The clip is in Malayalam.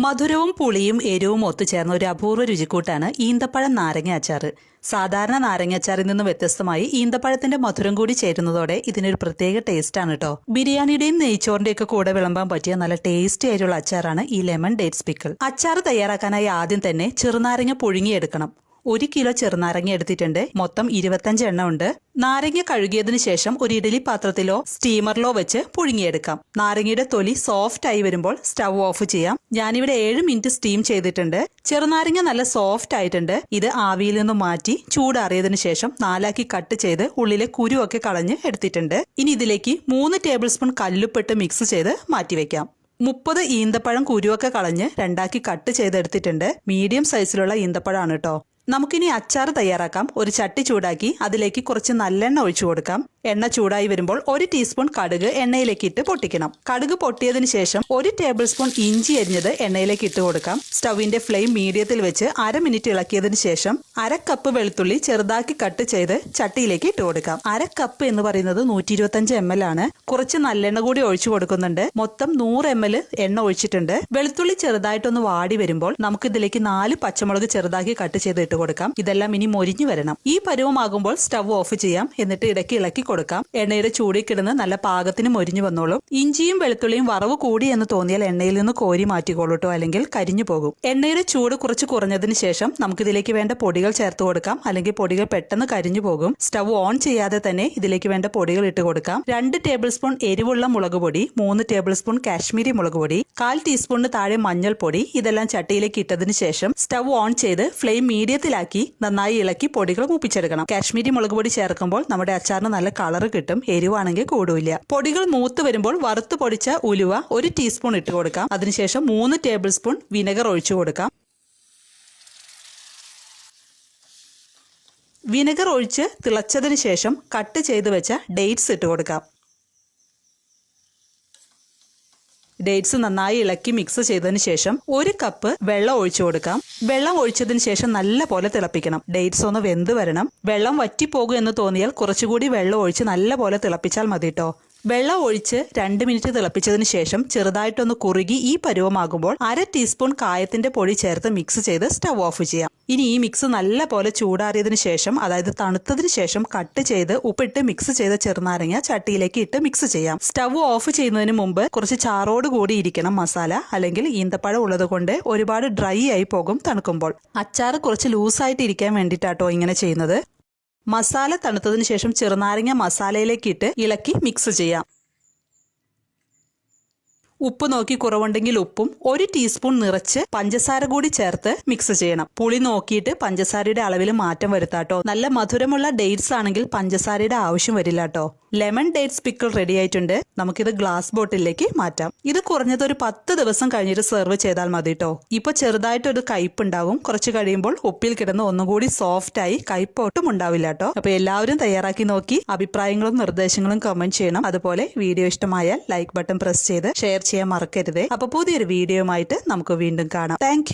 മധുരവും പുളിയും എരിവും ഒത്തുചേർന്ന ഒരു അപൂർവ രുചിക്കൂട്ടാണ് ഈന്തപ്പഴം നാരങ്ങ അച്ചാറ്. സാധാരണ നാരങ്ങ അച്ചാറിൽ നിന്ന് വ്യത്യസ്തമായി ഈന്തപ്പഴത്തിന്റെ മധുരം കൂടി ചേരുന്നതോടെ ഇതിനൊരു പ്രത്യേക ടേസ്റ്റ് ആണ് കേട്ടോ. ബിരിയാണിയുടെയും നെയ്ച്ചോറിന്റെയും ഒക്കെ കൂടെ വിളമ്പാൻ പറ്റിയ നല്ല ടേസ്റ്റി ആയിട്ടുള്ള അച്ചാറാണ് ഈ ലെമൺ ഡേറ്റ്സ് പിക്കിൾ. അച്ചാർ തയ്യാറാക്കാനായി ആദ്യം തന്നെ ചെറുനാരങ്ങ പുഴുങ്ങിയെടുക്കണം. 1 കിലോ ചെറുനാരങ്ങ എടുത്തിട്ടുണ്ട്. മൊത്തം 25 എണ്ണം ഉണ്ട്. നാരങ്ങ കഴുകിയതിനു ശേഷം ഒരു ഇഡലി പാത്രത്തിലോ സ്റ്റീമറിലോ വെച്ച് പുഴുങ്ങിയെടുക്കാം. നാരങ്ങയുടെ തൊലി സോഫ്റ്റ് ആയി വരുമ്പോൾ സ്റ്റവ് ഓഫ് ചെയ്യാം. ഞാനിവിടെ 7 മിനിറ്റ് സ്റ്റീം ചെയ്തിട്ടുണ്ട്. ചെറുനാരങ്ങ നല്ല സോഫ്റ്റ് ആയിട്ടുണ്ട്. ഇത് ആവിയിൽ നിന്ന് മാറ്റി ചൂടാറിയതിനു ശേഷം 4ആക്കി കട്ട് ചെയ്ത് ഉള്ളിലെ കുരുവൊക്കെ കളഞ്ഞ് എടുത്തിട്ടുണ്ട്. ഇനി ഇതിലേക്ക് 3 ടേബിൾ സ്പൂൺ കല്ലുപ്പിട്ട് മിക്സ് ചെയ്ത് മാറ്റിവെക്കാം. 30 ഈന്തപ്പഴം കുരുവൊക്കെ കളഞ്ഞ് 2ആക്കി കട്ട് ചെയ്തെടുത്തിട്ടുണ്ട്. മീഡിയം സൈസിലുള്ള ഈന്തപ്പഴമാണ് കേട്ടോ. നമുക്കിനി അച്ചാർ തയ്യാറാക്കാം. ഒരു ചട്ടി ചൂടാക്കി അതിലേക്ക് കുറച്ച് നല്ലെണ്ണ ഒഴിച്ചു കൊടുക്കാം. എണ്ണ ചൂടായി വരുമ്പോൾ 1 ടീസ്പൂൺ കടുക് എണ്ണയിലേക്ക് ഇട്ട് പൊട്ടിക്കണം. കടുക് പൊട്ടിയതിനു ശേഷം 1 ടേബിൾ സ്പൂൺ ഇഞ്ചി അരിഞ്ഞത് എണ്ണയിലേക്ക് ഇട്ട് കൊടുക്കാം. സ്റ്റവിന്റെ ഫ്ലെയിം മീഡിയത്തിൽ വെച്ച് 1/2 മിനിറ്റ് ഇളക്കിയതിനു ശേഷം 1/2 കപ്പ് വെളുത്തുള്ളി ചെറുതാക്കി കട്ട് ചെയ്ത് ചട്ടിയിലേക്ക് ഇട്ട് കൊടുക്കാം. 1/2 കപ്പ് എന്ന് പറയുന്നത് 125 ml ആണ്. കുറച്ച് നല്ലെണ്ണ കൂടി ഒഴിച്ചു കൊടുക്കുന്നുണ്ട്. മൊത്തം 100 ml എണ്ണ ഒഴിച്ചിട്ടുണ്ട്. വെളുത്തുള്ളി ചെറുതായിട്ടൊന്ന് വാടി വരുമ്പോൾ നമുക്ക് ഇതിലേക്ക് 4 പച്ചമുളക് ചെറുതാക്കി കട്ട് ചെയ്ത് കൊടുക്കാം. ഇതെല്ലാം ഇനി മൊരിഞ്ഞു വരണം. ഈ പരുവമാകുമ്പോൾ സ്റ്റവ് ഓഫ് ചെയ്യാം. എന്നിട്ട് ഇടയ്ക്ക് ഇളക്കി കൊടുക്കാം. എണ്ണയുടെ ചൂടിൽ കിടന്ന് നല്ല പാകത്തിന് മൊരിഞ്ഞു വന്നോളും. ഇഞ്ചിയും വെളുത്തുള്ളിയും വറവ് കൂടി എന്ന് തോന്നിയാൽ എണ്ണയിൽ നിന്ന് കോരി മാറ്റിക്കോളൂട്ടോ, അല്ലെങ്കിൽ കരിഞ്ഞു പോകും. എണ്ണയുടെ ചൂട് കുറച്ച് കുറഞ്ഞതിന് ശേഷം നമുക്കിതിലേക്ക് വേണ്ട പൊടികൾ ചേർത്ത് കൊടുക്കാം. അല്ലെങ്കിൽ പൊടികൾ പെട്ടെന്ന് കരിഞ്ഞു പോകും. സ്റ്റവ് ഓൺ ചെയ്യാതെ തന്നെ ഇതിലേക്ക് വേണ്ട പൊടികൾ ഇട്ട് കൊടുക്കാം. 2 ടേബിൾ സ്പൂൺ എരിവുള്ള മുളക് പൊടി, 3 ടേബിൾ സ്പൂൺ കാശ്മീരി മുളക് പൊടി, 1/4 ടീസ്പൂണിന് താഴെ മഞ്ഞൾപ്പൊടി. ഇതെല്ലാം ചട്ടിയിലേക്ക് ഇട്ടതിന് ശേഷം സ്റ്റവ് ഓൺ ചെയ്ത് ഫ്ലെയിം മീഡിയത്തിലാക്കി നന്നായി ഇളക്കി പൊടികൾ മൂപ്പിച്ചെടുക്കണം. കാശ്മീരി മുളക് പൊടി ചേർക്കുമ്പോൾ നമ്മുടെ അച്ചാറിന് നല്ല കളർ കിട്ടും. എരിവാണെങ്കിൽ കൂടില്ല. പൊടികൾ മൂത്ത് വരുമ്പോൾ വറുത്ത് പൊടിച്ച ഉലുവ 1 ടീസ്പൂൺ ഇട്ട് കൊടുക്കാം. അതിനുശേഷം 3 ടേബിൾ സ്പൂൺ വിനെഗർ ഒഴിച്ചു കൊടുക്കാം. വിനെഗർ ഒഴിച്ച് തിളച്ചതിന് ശേഷം കട്ട് ചെയ്ത് വെച്ച ഡേറ്റ്സ് ഇട്ട് കൊടുക്കാം. ഡേറ്റ്സ് നന്നായി ഇളക്കി മിക്സ് ചെയ്തതിന് ശേഷം 1 കപ്പ് വെള്ളം ഒഴിച്ചു കൊടുക്കാം. വെള്ളം ഒഴിച്ചതിന് ശേഷം നല്ല പോലെ തിളപ്പിക്കണം. ഡേറ്റ്സ് ഒന്ന് വെന്ത് വരണം. വെള്ളം വറ്റിപ്പോകും എന്ന് തോന്നിയാൽ കുറച്ചുകൂടി വെള്ളം ഒഴിച്ച് നല്ല പോലെ തിളപ്പിച്ചാൽ മതി കേട്ടോ. വെള്ളം ഒഴിച്ച് 2 മിനിറ്റ് തിളപ്പിച്ചതിന് ശേഷം ചെറുതായിട്ടൊന്ന് കുറുകി ഈ പരുവമാകുമ്പോൾ 1/2 ടീസ്പൂൺ കായത്തിന്റെ പൊടി ചേർത്ത് മിക്സ് ചെയ്ത് സ്റ്റവ് ഓഫ് ചെയ്യാം. ഇനി ഈ മിക്സ് നല്ല പോലെ ചൂടാറിയതിനു ശേഷം, അതായത് തണുത്തതിന് ശേഷം കട്ട് ചെയ്ത് ഉപ്പിട്ട് മിക്സ് ചെയ്ത ചെറുനാരങ്ങ ചട്ടിയിലേക്ക് ഇട്ട് മിക്സ് ചെയ്യാം. സ്റ്റവ് ഓഫ് ചെയ്യുന്നതിന് മുമ്പ് കുറച്ച് ചാറോട് കൂടി ഇരിക്കണം മസാല, അല്ലെങ്കിൽ ഈന്തപ്പഴം ഉള്ളത് കൊണ്ട് ഒരുപാട് ഡ്രൈ ആയി പോകും തണുക്കുമ്പോൾ. അച്ചാർ കുറച്ച് ലൂസായിട്ട് ഇരിക്കാൻ വേണ്ടിയിട്ടാട്ടോ ഇങ്ങനെ ചെയ്യുന്നത്. മസാല തണുത്തതിന് ശേഷം ചെറുനാരങ്ങ മസാലയിലേക്ക് ഇട്ട് ഇളക്കി മിക്സ് ചെയ്യാം. ഉപ്പ് നോക്കി കുറവുണ്ടെങ്കിൽ ഉപ്പും 1 ടീസ്പൂൺ നിറച്ച് പഞ്ചസാര കൂടി ചേർത്ത് മിക്സ് ചെയ്യണം. പുളി നോക്കിയിട്ട് പഞ്ചസാരയുടെ അളവിൽ മാറ്റം വരുത്താട്ടോ. നല്ല മധുരമുള്ള ഡേറ്റ്സ് ആണെങ്കിൽ പഞ്ചസാരയുടെ ആവശ്യം വരില്ല കേട്ടോ. ലെമൺ ഡേറ്റ്സ് പിക്കിൾ റെഡി ആയിട്ടുണ്ട്. നമുക്കിത് ഗ്ലാസ് ബോട്ടിലേക്ക് മാറ്റാം. ഇത് കുറഞ്ഞത് ഒരു 10 ദിവസം കഴിഞ്ഞിട്ട് സെർവ് ചെയ്താൽ മതി കേട്ടോ. ഇപ്പൊ ചെറുതായിട്ടൊരു കയ്പുണ്ടാവും. കുറച്ച് കഴിയുമ്പോൾ ഉപ്പിൽ കിടന്ന് ഒന്നുകൂടി സോഫ്റ്റ് ആയി കയ്പൊട്ടും ഉണ്ടാവില്ല കേട്ടോ. അപ്പൊ എല്ലാവരും തയ്യാറാക്കി നോക്കി അഭിപ്രായങ്ങളും നിർദ്ദേശങ്ങളും കമന്റ് ചെയ്യണം. അതുപോലെ വീഡിയോ ഇഷ്ടമായാൽ ലൈക്ക് ബട്ടൺ പ്രസ് ചെയ്ത് ഷെയർ ചെയ്യാൻ മറക്കരുത്. അപ്പൊ പുതിയൊരു വീഡിയോയുമായിട്ട് നമുക്ക് വീണ്ടും കാണാം. താങ്ക്